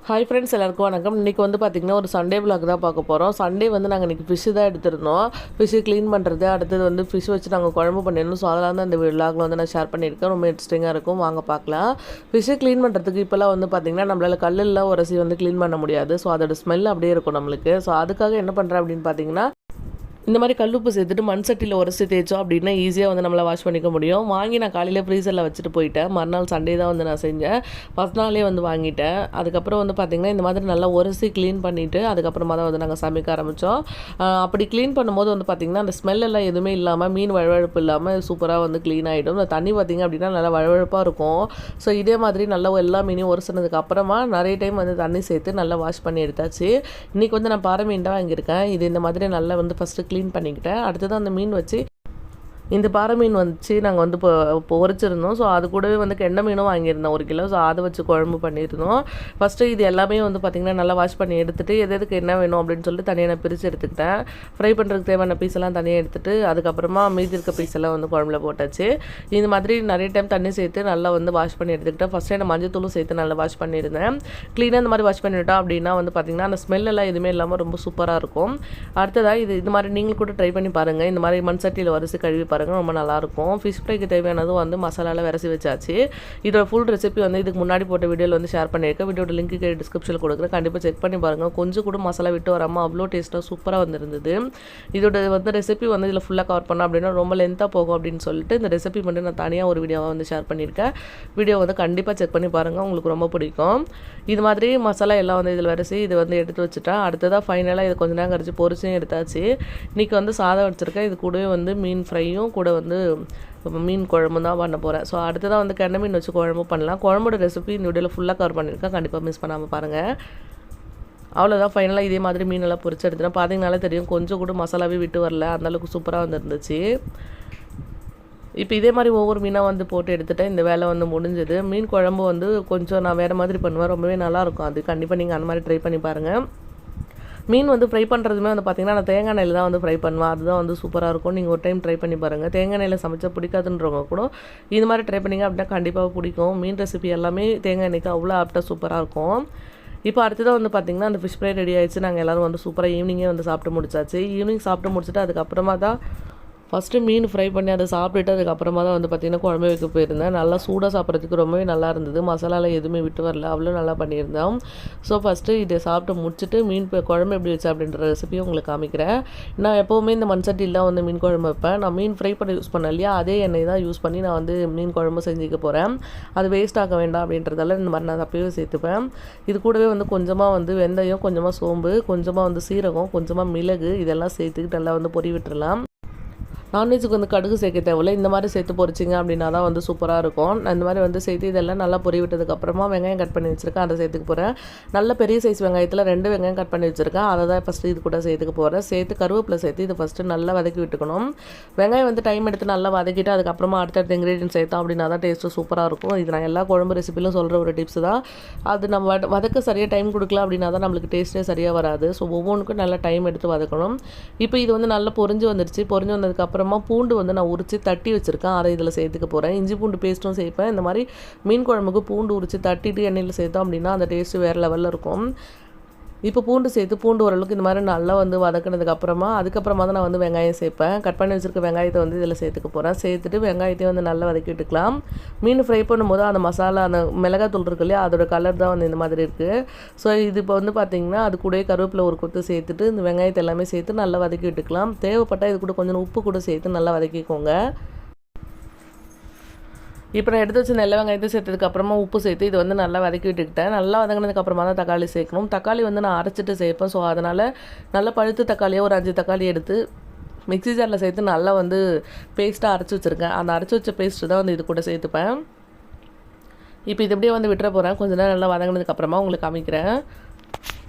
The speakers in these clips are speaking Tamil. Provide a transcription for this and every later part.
ஹாய் ஃப்ரெண்ட்ஸ், எல்லாருக்கும் வணக்கம். இன்றைக்கி வந்து பார்த்திங்கன்னா ஒரு சண்டே விலாக் தான் பார்க்க போகிறோம். சண்டே வந்து நாங்கள் இன்றைக்கி ஃபிஷ்ஷு தான் எடுத்திருந்தோம். ஃபிஷ்ஷு க்ளீன் பண்ணுறது, அடுத்தது வந்து ஃபிஷ் வச்சு நாங்கள் குழம்பு பண்ணியிருந்தோம். ஸோ அதெல்லாம் தான் இந்த விலாகில் வந்து நான் ஷேர் பண்ணியிருக்கேன். ரொம்ப இன்ட்ரெஸ்டிங்காக இருக்கும், வாங்க பார்க்கலாம். ஃபிஷ்ஷு க்ளீன் பண்ணுறதுக்கு இப்போல்லாம் வந்து பார்த்திங்கன்னா நம்மளால் கல்லில் உரசி வந்து க்ளீன் பண்ண முடியாது. ஸோ அதோட ஸ்மெல் அப்படியே இருக்கும் நம்மளுக்கு. ஸோ அதுக்காக என்ன பண்ணுறேன் அப்படின்னு பார்த்தீங்கன்னா, இந்த மாதிரி கல்லுப்பு சேர்த்துட்டு மண் சட்டியில் உரசி தேய்ச்சோம் அப்படின்னா ஈஸியாக வந்து நம்மளை வாஷ் பண்ணிக்க முடியும். வாங்கி நான் காலையில் ஃப்ரீசரில் வச்சுட்டு போயிட்டேன். மறுநாள் சண்டே தான் வந்து நான் செஞ்சேன். ஃபஸ்ட் நாளே வந்து வாங்கிட்டேன். அதுக்கப்புறம் வந்து பார்த்திங்கன்னா இந்த மாதிரி நல்லா உரசி க்ளீன் பண்ணிவிட்டு அதுக்கப்புறமா தான் வந்து நாங்கள் சமைக்க ஆரம்பித்தோம். அப்படி க்ளீன் பண்ணும்போது வந்து பார்த்திங்கன்னா அந்த ஸ்மெல் எல்லாம் எதுவுமே இல்லாமல், மீன் வழுவழுப்பு இல்லாமல் சூப்பராக வந்து க்ளீன் ஆகிடும். இந்த தண்ணி பார்த்திங்க அப்படின்னா நல்லா வழுவழுப்பாக இருக்கும். ஸோ இதே மாதிரி நல்லா எல்லா மீனையும் உரசினதுக்கு அப்புறமா நிறைய டைம் வந்து தண்ணி சேர்த்து நல்லா வாஷ் பண்ணி எடுத்தாச்சு. இன்றைக்கி வந்து நான் பாறை மீன் தான் வாங்கியிருக்கேன். இது இந்த மாதிரி நல்லா வந்து ஃபஸ்ட்டு க்ளீன் பண்ணிக்கிட்டேன். அடுத்தது அந்த மீன் வச்சு இந்த பாறை மீன் வந்துச்சு நாங்கள் வந்து இப்போ பொரிச்சிருந்தோம். ஸோ அது கூடவே வந்து கெண்டை மீனும் வாங்கியிருந்தோம் 1 கிலோ. ஸோ அதை வச்சு குழம்பு பண்ணியிருந்தோம். ஃபஸ்ட்டு இது எல்லாமே வந்து பார்த்திங்கன்னா நல்லா வாஷ் பண்ணி எடுத்துகிட்டு எதுக்கு என்ன வேணும் அப்படின்னு சொல்லிட்டு தனியாக நான் பிரித்து எடுத்துக்கிட்டேன். ஃப்ரை பண்ணுறதுக்கு தேவையான பீஸெல்லாம் தனியாக எடுத்துகிட்டு அதுக்கப்புறமா மீதி இருக்க பீஸெல்லாம் வந்து குழம்புல போட்டாச்சு. இந்த மாதிரி நிறைய டைம் தண்ணி சேர்த்து நல்லா வந்து வாஷ் பண்ணி எடுத்துக்கிட்டேன். ஃபஸ்ட்டு நான் மஞ்சத்தூளும் சேர்த்து நல்லா வாஷ் பண்ணியிருந்தேன். க்ளீனாக இந்த மாதிரி வாஷ் பண்ணிவிட்டோம் அப்படின்னா வந்து பார்த்திங்கன்னா அந்த ஸ்மெல் எல்லாம் எதுவுமே இல்லாமல் ரொம்ப சூப்பராக இருக்கும். அடுத்ததாக இது மாதிரி நீங்களும் கூட ட்ரை பண்ணி பாருங்கள். இந்த மாதிரி மண் சட்டியில் வரிசை கழுவி பாருங்கள், ரொம்ப நல்லாயிருக்கும். ஃபிஷ் ஃப்ரைக்கு தேவையானதும் வந்து மசாலாவில் விரசி வச்சாச்சு. இதோட ஃபுல் ரெசிபி வந்து இதுக்கு முன்னாடி போட்ட வீடியோவில் வந்து ஷேர் பண்ணியிருக்கேன். வீடியோட லிங்க் டிஸ்கிரிப்ஷனில் கொடுக்குறேன், கண்டிப்பாக செக் பண்ணி பாருங்கள். கொஞ்சம் கூட மசாலா விட்டு வராமல் அவ்வளோ டேஸ்ட்டாக சூப்பராக வந்துருந்தது. இதோட வந்து ரெசிபி வந்து இதில் ஃபுல்லாக கவர் பண்ணோம் அப்படின்னா ரொம்ப லென்த்தாக போகும் அப்படின்னு சொல்லிட்டு இந்த ரெசிபி மட்டும் நான் தனியாக ஒரு வீடியோவாக வந்து ஷேர் பண்ணியிருக்கேன். வீடியோ வந்து கண்டிப்பாக செக் பண்ணி பாருங்கள், உங்களுக்கு ரொம்ப பிடிக்கும். இது மாதிரி மசாலா எல்லாம் வந்து இதில் விரசி இது வந்து எடுத்து வச்சுட்டேன். அடுத்ததாக ஃபைனலாக இது கொஞ்சம் நேரம் கழிச்சு பொரிச்சும் எடுத்தாச்சு. இன்றைக்கி வந்து சாதம் வச்சுருக்கேன். இது கூடவே வந்து மீன் ஃப்ரையும் கூட வந்து மீன் குழம்பு தான் பண்ண போகிறேன். ஸோ அடுத்ததாக வந்து கெண்டை மீன் வச்சு குழம்பு பண்ணலாம். குழம்போட ரெசிபி இந்த வீடியோவில் ஃபுல்லாக கவர் பண்ணியிருக்கேன், கண்டிப்பாக மிஸ் பண்ணாமல் பாருங்கள். அவ்வளோதான், ஃபைனலாக இதே மாதிரி மீனெல்லாம் பொரிச்சு எடுத்துட்டேன். பார்த்தீங்கனாலே தெரியும் கொஞ்சம் கூட மசாலாவே விட்டு வரல, அந்தளவுக்கு சூப்பராக வந்துருந்துச்சு. இப்போ இதே மாதிரி ஒவ்வொரு மீனாக வந்து போட்டு எடுத்துகிட்டேன். இந்த வேலை வந்து முடிஞ்சது. மீன் குழம்பு வந்து கொஞ்சம் நான் வேறு மாதிரி பண்ணுவேன், ரொம்பவே நல்லாயிருக்கும். அது கண்டிப்பாக நீங்கள் அந்த மாதிரி ட்ரை பண்ணி பாருங்கள். மீன் வந்து ஃப்ரை பண்ணுறதுமே வந்து பார்த்திங்கன்னா நான் தேங்காய் எண்ணெயில் தான் வந்து ஃப்ரை பண்ணுவேன். அதுதான் வந்து சூப்பராக இருக்கும். நீங்கள் ஒரு டைம் ட்ரை பண்ணி பாருங்கள். தேங்காய் எண்ணெயில் சமைச்சா பிடிக்காதுன்றவங்க கூட இது மாதிரி ட்ரை பண்ணிங்க அப்படின்னா கண்டிப்பாக பிடிக்கும். மீன் ரெசிபி எல்லாமே தேங்காய் எண்ணெய்க்கு அவ்வளோ ஆப்டாக சூப்பராக இருக்கும். இப்போ அடுத்ததாக வந்து பார்த்திங்கன்னா அந்த ஃபிஷ் ஃப்ரை ரெடி ஆகிடுச்சு. நாங்கள் எல்லோரும் வந்து சூப்பராக ஈவினிங்கே வந்து சாப்பிட்டு முடிச்சாச்சு. ஈவினிங் சாப்பிட்டு முடிச்சுட்டு அதுக்கப்புறமா தான் ஃபஸ்ட்டு மீன் ஃப்ரை பண்ணி அதை சாப்பிட்டுட்டு அதுக்கப்புறமா தான் வந்து பார்த்திங்கன்னா குழம்பு வைக்க போயிருந்தேன். நல்லா சூடாக சாப்பிட்றதுக்கு ரொம்பவே நல்லா இருந்தது. மசாலாவில் எதுவுமே விட்டு வரல, அவ்வளோ நல்லா பண்ணியிருந்தோம். ஸோ ஃபஸ்ட்டு இதை சாப்பிட்டு முடிச்சுட்டு மீன் குழம்பு எப்படி வச்சேன் அப்படின்ற ரெசிபியும் உங்களுக்கு காமிக்கிறேன். நான் எப்போவுமே இந்த மண் சட்டியில் வந்து மீன் குழம்பு வைப்பேன். நான் மீன் ஃப்ரை பண்ணி யூஸ் பண்ணேன் இல்லையா, அதே எண்ணெய் தான் யூஸ் பண்ணி நான் வந்து மீன் குழம்பு செஞ்சுக்க போகிறேன். அது வேஸ்ட் ஆக வேண்டாம் அப்படின்றதால இந்த மாதிரி நான் அப்பவே சேர்த்துப்பேன். இது கூடவே வந்து கொஞ்சமாக வந்து வெந்தயம், கொஞ்சமாக சோம்பு, கொஞ்சமாக வந்து சீரகம், கொஞ்சமாக மிளகு இதெல்லாம் சேர்த்துக்கிட்டு நல்லா வந்து பொரி விட்டுறலாம். நான்வெஜ்ஜுக்கு வந்து கடுகு சேர்க்க தேவையில்ல, இந்த மாதிரி சேர்த்து பொரிச்சிங்க அப்படின்னா தான் வந்து சூப்பராக இருக்கும். அந்த மாதிரி வந்து சேர்த்து இதெல்லாம் நல்லா பொரி விட்டதுக்கப்புறமா வெங்காயம் கட் பண்ணி வச்சுருக்கேன், அதை சேர்த்துக்க போகிறேன். நல்ல பெரிய சைஸ் வெங்காயத்தில் 2 வெங்காயம் கட் பண்ணி வச்சுருக்கேன், அதை தான் ஃபஸ்ட்டு இது கூட சேர்த்துக்க போகிறேன். சேர்த்து கருவேப்பிலை சேர்த்து இது ஃபஸ்ட்டு நல்லா வதக்கி விட்டுக்கணும். வெங்காயம் வந்து டைம் எடுத்து நல்லா வதக்கிட்டு அதுக்கப்புறமா அடுத்தடுத்த இன்க்ரீடியன்ட் சேர்த்தோம் அப்படின்னா தான் டேஸ்ட்டு சூப்பராக இருக்கும். இது நான் எல்லா குழம்பு ரெசிப்பிலும் சொல்கிற ஒரு டிப்ஸ் தான். அது நம்ம வதக்க சரியாக டைம் கொடுக்கல அப்படின்னா தான் நம்மளுக்கு டேஸ்ட்டே சரியாக வராது. ஸோ ஒவ்வொன்றுக்கும் நல்லா டைம் எடுத்து வதக்கணும். இப்போ இது வந்து நல்லா பொரிஞ்சு வந்துடுச்சு. பொரிஞ்சு வந்ததுக்கப்புறம் பூண்டு வந்து நான் உரித்து தட்டி வச்சுருக்கேன், அதை இதில் சேர்த்துக்க போகிறேன். இஞ்சி பூண்டு பேஸ்ட்டும் சேர்ப்பேன். இந்த மாதிரி மீன் குழம்புக்கு பூண்டு உரித்து தட்டிட்டு எண்ணெயில் சேர்த்தோம் அப்படின்னா அந்த டேஸ்ட்டு வேறு லெவலில் இருக்கும். இப்போ பூண்டு சேர்த்து பூண்டு ஓரளவுக்கு இந்த மாதிரி நல்லா வந்து வதக்கினதுக்கப்புறமா அதுக்கப்புறமா தான் நான் வந்து வெங்காயம் சேர்ப்பேன். கட் பண்ணி வச்சுருக்க வெங்காயத்தை வந்து இதில் சேர்த்துக்க போகிறேன். சேர்த்துட்டு வெங்காயத்தையும் வந்து நல்லா வதக்கி விட்டுக்கலாம். மீன் ஃப்ரை பண்ணும்போது அந்த மசாலா அந்த மிளகாத்தூள் இருக்கு இல்லையா, அதோட கலர் தான் வந்து இந்த மாதிரி இருக்குது. ஸோ இது இப்போ வந்து பார்த்திங்கன்னா அது கூட கருவேப்பிலை ஒரு கொத்து சேர்த்துட்டு இந்த வெங்காயத்தை எல்லாமே சேர்த்து நல்லா வதக்கி விட்டுக்கலாம். தேவைப்பட்டால் இது கூட கொஞ்சம் உப்பு கூட சேர்த்து நல்லா வதக்கிக்கோங்க. இப்போ நான் எடுத்து வச்சு நல்ல வெங்காயத்தை சேர்த்ததுக்கப்புறமா உப்பு சேர்த்து இது வந்து நல்லா வதக்கி விட்டுக்கிட்டேன். நல்லா வதங்கினதுக்கப்புறமா தான் தக்காளி சேர்க்கணும். தக்காளி வந்து நான் அரைச்சிட்டு சேர்ப்பேன். ஸோ அதனால் நல்லா பழுத்து தக்காளியை ஒரு 5 தக்காளி எடுத்து மிக்ஸி ஜாரில் சேர்த்து நல்லா வந்து பேஸ்ட்டாக அரைச்சி வச்சுருக்கேன். அந்த அரைச்சி வச்ச பேஸ்ட்டு தான் வந்து இது கூட சேர்த்துப்பேன். இப்போ இது எப்படியே வந்து விட்டுற போகிறேன். கொஞ்சம் நேரம் நல்லா வதங்கினதுக்கப்புறமா உங்களுக்கு காமிக்கிறேன்.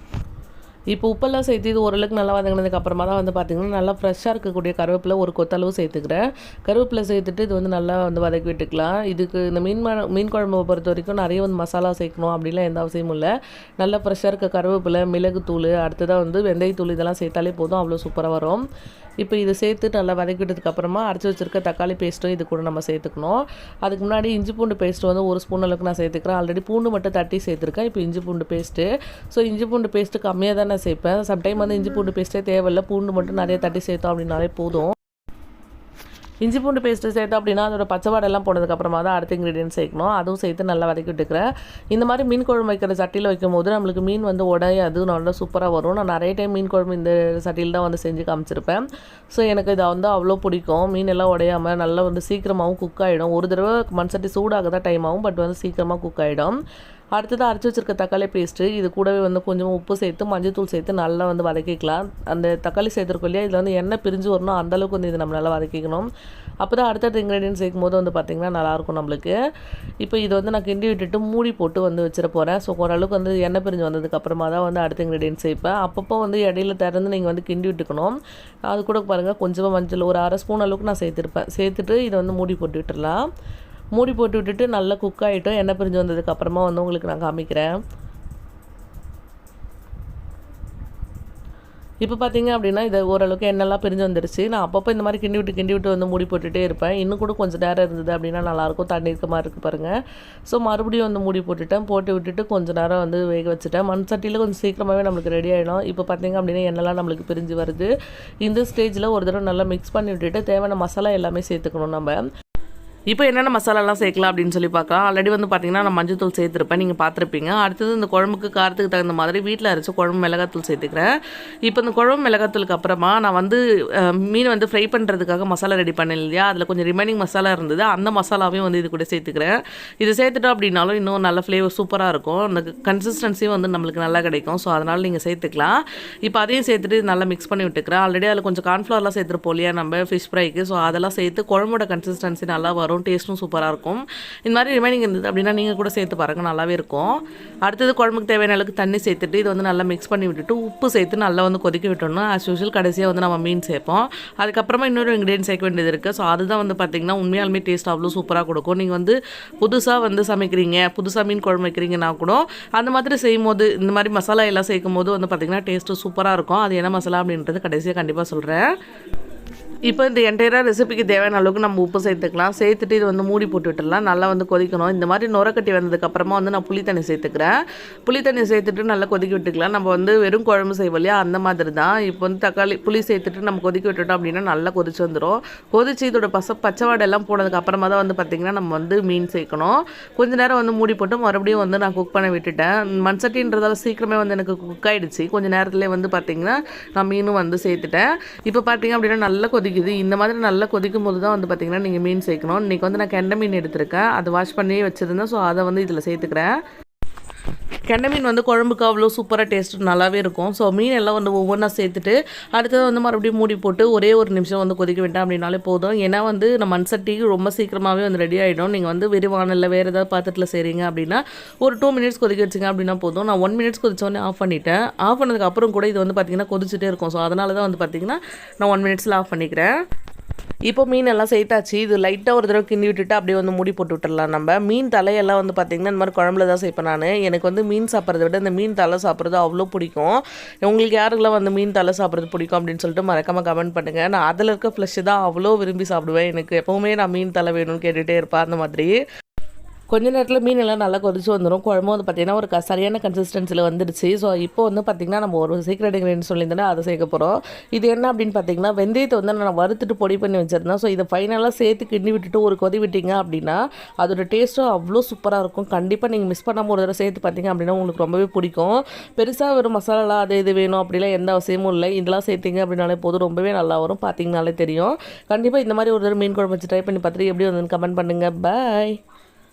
இப்போ உப்பெல்லாம் சேர்த்து இது ஓரளவுக்கு நல்லா வதங்கினதுக்கு அப்புறமா தான் வந்து பார்த்திங்கன்னா நல்லா ஃப்ரெஷ்ஷாக இருக்கக்கூடிய கருவேப்பிலை ஒரு கொத்தளவு சேர்த்துக்கிறேன். கருவேப்பிலை சேர்த்துட்டு இது வந்து நல்லா வந்து வதக்கி விட்டுக்கலாம். இதுக்கு இந்த மீன் குழம்பை பொறுத்த வரைக்கும் நிறைய வந்து மசாலா சேர்க்கணும் அப்படிலாம் எந்த அவசியமும் இல்லை. நல்லா ஃப்ரெஷ்ஷாக இருக்க கருவேப்பிலை, மிளகுத்தூள், அடுத்ததாக வந்து வெந்தயத்தூள் இதெல்லாம் சேர்த்தாலே போதும், அவ்வளோ சூப்பராக வரும். இப்போ இதை சேர்த்து நல்லா வதக்கிட்டதுக்கு அப்புறமா அரைச்சி வச்சிருக்க தக்காளி பேஸ்ட்டும் இது கூட நம்ம சேர்த்துக்கணும். அதுக்கு முன்னாடி இஞ்சி பூண்டு பேஸ்ட் வந்து 1 ஸ்பூன் அளவுக்கு நான் சேர்த்துக்கிறேன். ஆல்ரெடி பூண்டு மட்டும் தட்டி சேர்த்துருக்கேன். இப்போ இஞ்சி பூண்டு பேஸ்ட்டு. ஸோ இஞ்சி பூண்டு பேஸ்ட்டு கம்மியாக தான் நான் சேர்ப்பேன். சம்டைம் வந்து இஞ்சி பூண்டு பேஸ்ட்டே தேவையில்லை, பூண்டு மட்டும் நிறைய தட்டி சேர்த்தோம் அப்படின்னாலே போதும். இஞ்சி பூண்டு பேஸ்ட்டு சேர்த்தோம் அப்படின்னா அதோட பச்சை வாடெல்லாம் போனதுக்கப்புறமா தான் அடுத்த இன்க்ரீடியன்ட் சேர்க்கணும். அதுவும் சேர்த்து நல்லா வதக்கி விட்டுக்கிறேன். இந்த மாதிரி மீன் குழம்பு வைக்கிற சட்டியில் வைக்கும் போது நம்மளுக்கு மீன் வந்து உடையாது, நல்லா சூப்பராக வரும். நான் நிறைய டைம் மீன் குழம்பு இந்த சட்டியில் தான் வந்து செஞ்சு காமிச்சிருப்பேன். ஸோ எனக்கு இதை வந்து அவ்வளோ பிடிக்கும். மீன் எல்லாம் உடையாமல் நல்லா வந்து சீக்கிரமாகவும் குக் ஆகிடும். ஒரு தடவை மண் சட்டி சூடாக தான் டைம் ஆகும், பட் வந்து சீக்கிரமாக குக் ஆகிடும். அடுத்தது அரைச்சி வச்சிருக்க தக்காளி பேஸ்ட்டு இது கூடவே வந்து கொஞ்சம் உப்பு சேர்த்து மஞ்சள்தூள் சேர்த்து நல்லா வந்து வதக்கிக்கலாம். அந்த தக்காளி சேர்த்துருக்கோம் இல்லையா, இதில் வந்து எண்ணெய் பிரிஞ்சு வரணும், அந்தளவுக்கு வந்து இது நம்ம நல்லா வதக்கிக்கணும். அப்போ தான் அடுத்தடுத்த இன்க்ரீடியன்ட் சேர்க்கும் போது வந்து பார்த்திங்கன்னா நல்லாயிருக்கும் நம்மளுக்கு. இப்போ இது வந்து நான் கிண்டி விட்டுட்டு மூடி போட்டு வந்து வச்சிட போகிறேன். ஸோ ஓரளவுக்கு வந்து எண்ணெய் பிரிஞ்சு வந்ததுக்கப்புறமா தான் வந்து அடுத்த இன்க்ரீடியன்ட் சேர்ப்பேன். அப்பப்போ வந்து இடையில திறந்து நீங்கள் வந்து கிண்டி விட்டுக்கணும். அது கூட பாருங்கள் கொஞ்சமாக மஞ்சள் ஒரு 1/2 ஸ்பூன் அளவுக்கு நான் சேர்த்துருப்பேன். சேர்த்துட்டு இதை வந்து மூடி போட்டு விட்டுடலாம். மூடி போட்டு விட்டுட்டு நல்லா குக் ஆகிட்டோம். எண்ணெய் பிரிஞ்சு வந்ததுக்கப்புறமா வந்து உங்களுக்கு நான் காமிக்கிறேன். இப்போ பார்த்தீங்க அப்படின்னா இது ஓரளவுக்கு எண்ணெய்லாம் பிரிஞ்சு வந்துருச்சு. நான் அப்பப்போ இந்த மாதிரி கிண்டி விட்டு வந்து மூடி போட்டுகிட்டே இருப்பேன். இன்னும் கூட கொஞ்சம் நேரம் இருந்தது அப்படின்னா நல்லாயிருக்கும். தண்ணி இருக்க மாதிரி இருக்குது பாருங்கள். ஸோ மறுபடியும் வந்து மூடி போட்டுட்டேன். போட்டு விட்டுட்டு கொஞ்சம் நேரம் வந்து வேக வச்சுட்டேன். மண் சட்டியில் கொஞ்சம் சீக்கிரமாகவே நம்மளுக்கு ரெடி ஆகிடும். இப்போ பார்த்தீங்க அப்படின்னா எண்ணெய்லாம் நம்மளுக்கு பிரிஞ்சு வருது. இந்த ஸ்டேஜில் ஒரு தடவை நல்லா மிக்ஸ் பண்ணி விட்டுட்டு தேவையான மசாலா எல்லாமே சேர்த்துக்கணும் நம்ம. இப்போ என்னென்ன மசாலாலாம் சேர்க்கலாம் அப்படின்னு சொல்லி பார்க்கலாம். ஆல்ரெடி வந்து பார்த்திங்கன்னா நான் மஞ்சள் சேர்த்துருப்பேன், நீங்கள் பார்த்துருப்பீங்க. அடுத்தது இந்த குழம்புக்கு காரத்துக்கு தகுந்த மாதிரி வீட்டில் அரைச்சி குழம்பு மிளகாத்தூள் சேர்த்துக்கிறேன். இப்போ இந்த குழம்பு மிளகாத்தூளுக்கு அப்புறமா நான் வந்து மீன் வந்து ஃப்ரை பண்ணுறதுக்காக மசாலா ரெடி பண்ணேன் இல்லையா, அதில் கொஞ்சம் ரிமைனிங் மசாலா இருந்தது. அந்த மசாலாவையும் வந்து இது கூட சேர்த்துக்கிறேன். இது சேர்த்துட்டோம் அப்படின்னாலும் இன்னும் நல்ல ஃப்ளேவர் சூப்பராக இருக்கும். அந்த கன்சிஸ்டன்சியும் வந்து நம்மளுக்கு நல்லா கிடைக்கும். ஸோ அதனால் நீங்கள் சேர்த்துக்கலாம். இப்போ அதையும் சேர்த்துட்டு நல்லா மிக்ஸ் பண்ணி விட்டுக்கிறேன். ஆல்ரெடி அதில் கொஞ்சம் கார்ன்ஃப்ளவர்லாம் சேர்த்துருப்போம் இல்லையா நம்ம ஃபிஷ் ஃப்ரைக்கு. ஸோ அதெல்லாம் சேர்த்து குழம்போட கன்சிஸ்டன்சி நல்லா வரும், டேஸ்ட்டும் சூப்பராக இருக்கும். இந்த மாதிரி ரிமைனிங் இருந்தது அப்படின்னா நீங்கள் கூட சேர்த்து பாருங்கள், நல்லாவே இருக்கும். அடுத்தது குழம்புக்கு தேவையான அளவுக்கு தண்ணி சேர்த்துட்டு இது வந்து நல்லா மிக்ஸ் பண்ணி விட்டுட்டு உப்பு சேர்த்து நல்லா வந்து கொதிக்க விட்டோம்னா ஆஸ் யூஷுவல் கடைசியாக வந்து நம்ம மீன் சேர்ப்போம். அதுக்கப்புறமா இன்னொரு இன்க்ரீடியன்ட் சேர்க்க வேண்டியது இருக்குது. ஸோ அதுதான் வந்து பார்த்திங்கன்னா உண்மையாலுமே டேஸ்ட் அவ்வளோ சூப்பராக கொடுக்கும். நீங்கள் வந்து புதுசாக வந்து சமைக்கிறீங்க, புதுசாக மீன் குழம்பு வைக்கிறீங்கன்னா கூட அந்த மாதிரி செய்யும் போது இந்த மாதிரி மசாலா எல்லாம் சேர்க்கும் போது வந்து பார்த்திங்கன்னா டேஸ்ட்டு சூப்பராக இருக்கும். அது என்ன மசாலா அப்படின்றது கடைசியாக கண்டிப்பாக சொல்கிறேன். இப்போ இந்த என்டையராக ரெசிபிக்கு தேவையான அளவுக்கு நம்ம உப்பு சேர்த்துக்கலாம். சேர்த்துட்டு இது வந்து மூடி போட்டு விட்டுடலாம். நல்லா வந்து கொதிக்கணும். இந்த மாதிரி நுரக்கட்டி வந்ததுக்கப்புறமா வந்து நான் புளி தண்ணி சேர்த்துக்கிறேன். புளி தண்ணி சேர்த்துட்டு நல்லா கொதிக்க விட்டுக்கலாம். நம்ம வந்து வெறும் குழம்பு செய்வோம் இல்லையா, அந்த மாதிரி தான். இப்போ வந்து தக்காளி புளி சேர்த்துட்டு நம்ம கொதிக்க விட்டுட்டோம் அப்படின்னா நல்லா கொதிச்சு வந்துடும். கொதிச்சு இதோட பச்சை வாடெல்லாம் போனதுக்கு அப்புறமா தான் வந்து பார்த்திங்கன்னா நம்ம வந்து மீன் சேர்க்கணும். கொஞ்ச நேரம் வந்து மூடி போட்டு மறுபடியும் வந்து நான் குக் பண்ண விட்டுட்டேன். மண் சட்டின்றதால சீக்கிரமே வந்து எனக்கு குக் ஆகிடுச்சு. கொஞ்சம் நேரத்துலேயே வந்து பார்த்திங்கன்னா நான் மீனும் வந்து சேர்த்துட்டேன். இப்போ பார்த்திங்க அப்படின்னா நல்லா கொதிக்குது. இந்த மாதிரி நல்லா கொதிக்கும் போது தான் வந்து பார்த்திங்கன்னா நீங்கள் மீன் சேர்க்கணும். இன்றைக்கி வந்து நான் கெண்டை மீன் எடுத்திருக்கேன், அதை வாஷ் பண்ணி வச்சுருந்தேன். ஸோ அதை வந்து இதில் சேர்த்துக்கிறேன். கெண்டை மீன் வந்து குழம்புக்கு அவ்வளோ சூப்பராக டேஸ்ட்டு நல்லாவே இருக்கும். ஸோ மீன் எல்லாம் வந்து ஒவ்வொன்றா சேர்த்துட்டு அடுத்தது வந்து மறுபடியும் மூடி போட்டு ஒரே ஒரு நிமிஷம் வந்து கொதிக்க விட்டேன் அப்படின்னாலே போதும். ஏன்னா வந்து நம்ம மண் சட்டிக்கு ரொம்ப சீக்கிரமாகவே வந்து ரெடி ஆகிடும். நீங்கள் வந்து விரிவானல்ல வேறு ஏதாவது பாத்திரத்தில் செய்கிறீங்க அப்படின்னா ஒரு 2 மினிட்ஸ் கொதிக்க வச்சிங்க அப்படின்னா போதும். நான் 1 மினிட்ஸ் கொதிச்சோடனே ஆஃப் பண்ணிட்டேன். ஆஃப் பண்ணதுக்கப்புறம் கூட இது வந்து பார்த்திங்கன்னா கொதிச்சுட்டே இருக்கும். ஸோ அதனால தான் வந்து பார்த்திங்கன்னா நான் 1 மினிட்ஸில் ஆஃப் பண்ணிக்கிறேன். இப்போ மீன் எல்லாம் சேர்த்தாச்சு. இது லைட்டாக ஒரு தடவை கிண்டி விட்டுட்டு அப்படியே வந்து மூடி போட்டு விட்டுடலாம். நம்ம மீன் தலையெல்லாம் வந்து பார்த்திங்கன்னா இந்த மாதிரி குழம்புல தான் சேர்ப்பேன் நான். எனக்கு வந்து மீன் சாப்பிட்றத விட இந்த மீன் தலை சாப்பிட்றது அவ்வளோ பிடிக்கும். உங்களுக்கு யாருக்கெல்லாம் வந்து மீன் தலை சாப்பிட்றது பிடிக்கும் அப்படின்னு சொல்லிட்டு மறக்காமல் கமெண்ட் பண்ணுங்கள். நான் அதில் இருக்க ஃப்ளஷ் தான் அவ்வளோ விரும்பி சாப்பிடுவேன். எனக்கு எப்போவுமே நான் மீன் தலை வேணும்னு கேட்டுகிட்டே இருப்பேன். அந்த மாதிரி கொஞ்ச நேரத்தில் மீன் எல்லாம் நல்லா கொதிச்சு வந்துடும். குழம்பு வந்து பார்த்திங்கன்னா ஒரு சரியான கன்சிஸ்டன்சியில் வந்துடுச்சு. ஸோ இப்போ வந்து பார்த்திங்கன்னா நம்ம ஒரு சீக்ரெட் இன்க்ரீடியன்ட் சொல்லியிருந்தேன்னா அதை சேர்க்க போகிறோம். இது என்ன அப்படின்னு பார்த்திங்கன்னா வெந்தயத்தை வந்து நான் வறுத்துட்டு பொடி பண்ணி வச்சுருந்தேன். ஸோ இதை ஃபைனலாக சேர்த்து கிண்டி விட்டுட்டு ஒரு கொதி விட்டிங்க அப்படின்னா அதோட டேஸ்ட்டும் அவ்வளோ சூப்பராக இருக்கும். கண்டிப்பாக நீங்கள் மிஸ் பண்ணாமல் ஒரு தடவை சேர்த்து பார்த்திங்க அப்படின்னா உங்களுக்கு ரொம்பவே பிடிக்கும். பெருசாக வெறும் மசாலாலாம் அது இது வேணும் அப்படிலாம் எந்த அவசியமும் இல்லை. இதெல்லாம் சேர்த்திங்க அப்படின்னாலே போதும், ரொம்பவே நல்லா வரும். பார்த்திங்கனாலே தெரியும். கண்டிப்பாக இந்த மாதிரி ஒரு தடவை மீன் குழம்பு வச்சு ட்ரை பண்ணி பார்த்துட்டு எப்படி வந்து கமெண்ட் பண்ணுங்கள். பாய்.